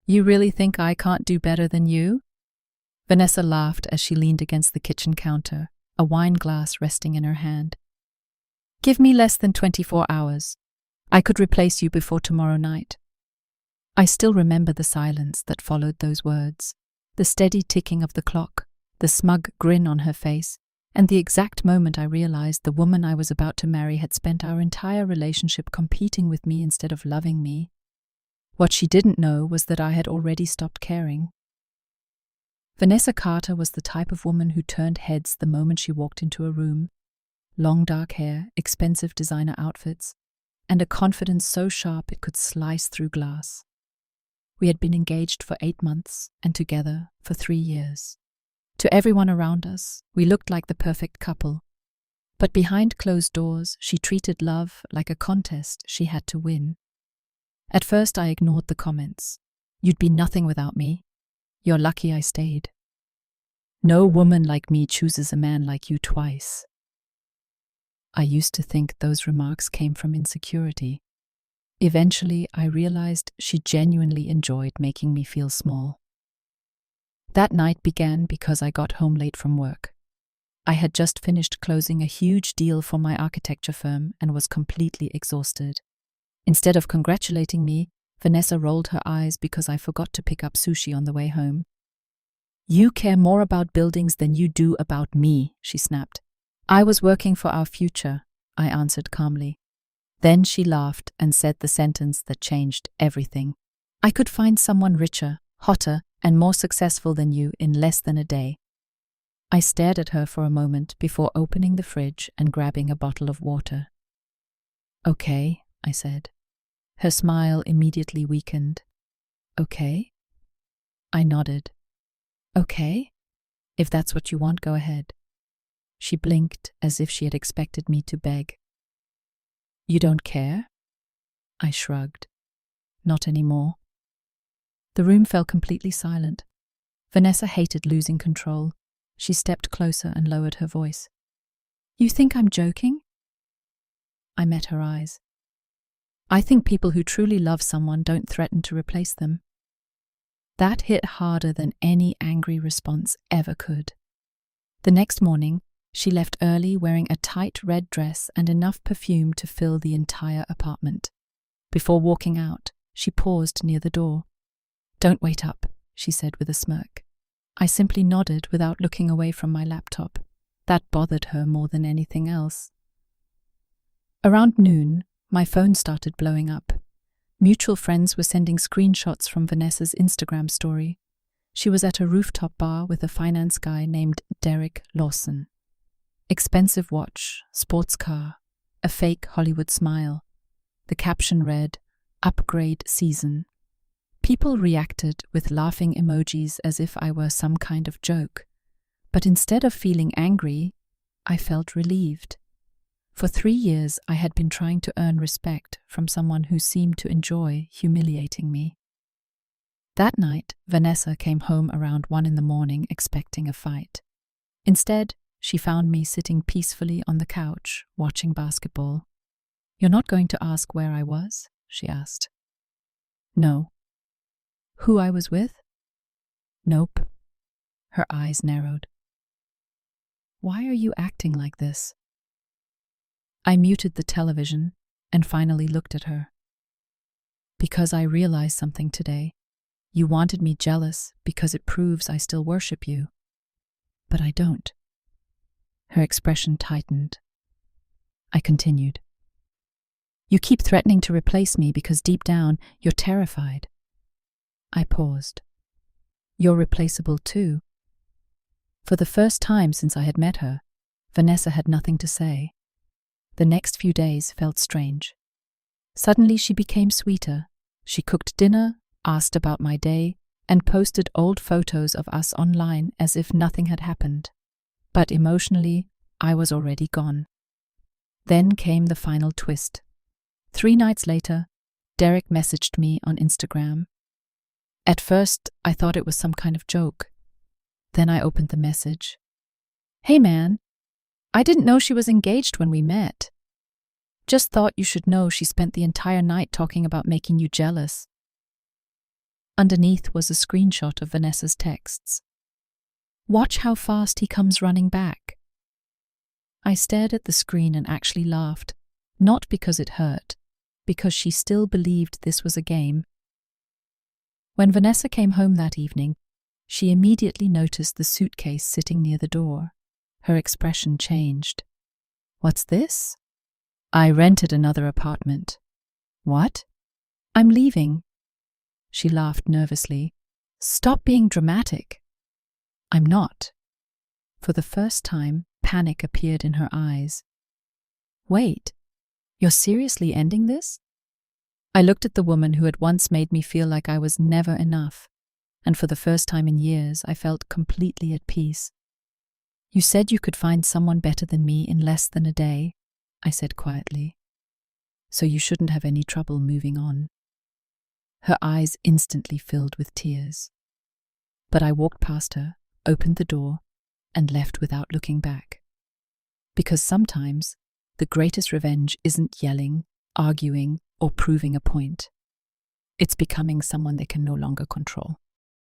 You really think I can't do better than you? Vanessa laughed as she leaned against the kitchen counter, a wine glass resting in her hand. Give me less than 24 hours. I could replace you before tomorrow night. I still remember the silence that followed those words, the steady ticking of the clock, the smug grin on her face, and the exact moment I realized the woman I was about to marry had spent our entire relationship competing with me instead of loving me. What she didn't know was that I had already stopped caring. Vanessa Carter was the type of woman who turned heads the moment she walked into a room. Long dark hair, expensive designer outfits, and a confidence so sharp it could slice through glass. We had been engaged for 8 months and together for 3 years. To everyone around us, we looked like the perfect couple. But behind closed doors, she treated love like a contest she had to win. At first, I ignored the comments. You'd be nothing without me. You're lucky I stayed. No woman like me chooses a man like you twice. I used to think those remarks came from insecurity. Eventually, I realized she genuinely enjoyed making me feel small. That night began because I got home late from work. I had just finished closing a huge deal for my architecture firm and was completely exhausted. Instead of congratulating me, Vanessa rolled her eyes because I forgot to pick up sushi on the way home. You care more about buildings than you do about me, she snapped. I was working for our future, I answered calmly. Then she laughed and said the sentence that changed everything. I could find someone richer, hotter, and more successful than you in less than a day. I stared at her for a moment before opening the fridge and grabbing a bottle of water. Okay, I said. Her smile immediately weakened. Okay? I nodded. Okay? If that's what you want, go ahead. She blinked as if she had expected me to beg. You don't care? I shrugged. Not anymore. The room fell completely silent. Vanessa hated losing control. She stepped closer and lowered her voice. You think I'm joking? I met her eyes. I think people who truly love someone don't threaten to replace them. That hit harder than any angry response ever could. The next morning, she left early wearing a tight red dress and enough perfume to fill the entire apartment. Before walking out, she paused near the door. Don't wait up, she said with a smirk. I simply nodded without looking away from my laptop. That bothered her more than anything else. Around noon, my phone started blowing up. Mutual friends were sending screenshots from Vanessa's Instagram story. She was at a rooftop bar with a finance guy named Derek Lawson. Expensive watch, sports car, a fake Hollywood smile. The caption read, "Upgrade season." People reacted with laughing emojis as if I were some kind of joke. But instead of feeling angry, I felt relieved. For 3 years, I had been trying to earn respect from someone who seemed to enjoy humiliating me. That night, Vanessa came home around 1 a.m. expecting a fight. Instead, she found me sitting peacefully on the couch, watching basketball. You're not going to ask where I was? She asked. No. Who I was with? Nope. Her eyes narrowed. Why are you acting like this? I muted the television and finally looked at her. Because I realized something today. You wanted me jealous because it proves I still worship you. But I don't. Her expression tightened. I continued. You keep threatening to replace me because deep down you're terrified. I paused. You're replaceable too. For the first time since I had met her, Vanessa had nothing to say. The next few days felt strange. Suddenly she became sweeter. She cooked dinner, asked about my day, and posted old photos of us online as if nothing had happened. But emotionally, I was already gone. Then came the final twist. 3 nights later, Derek messaged me on Instagram. At first, I thought it was some kind of joke. Then I opened the message. Hey man, I didn't know she was engaged when we met. Just thought you should know she spent the entire night talking about making you jealous. Underneath was a screenshot of Vanessa's texts. "Watch how fast he comes running back." I stared at the screen and actually laughed, not because it hurt, because she still believed this was a game. When Vanessa came home that evening, she immediately noticed the suitcase sitting near the door. Her expression changed. "What's this?" "I rented another apartment." "What?" "I'm leaving." She laughed nervously. "Stop being dramatic." "I'm not." For the first time, panic appeared in her eyes. "Wait, you're seriously ending this?" I looked at the woman who had once made me feel like I was never enough, and for the first time in years I felt completely at peace. "You said you could find someone better than me in less than a day," I said quietly. "So you shouldn't have any trouble moving on." Her eyes instantly filled with tears. But I walked past her, opened the door, and left without looking back. Because sometimes the greatest revenge isn't yelling, arguing, or proving a point. It's becoming someone they can no longer control.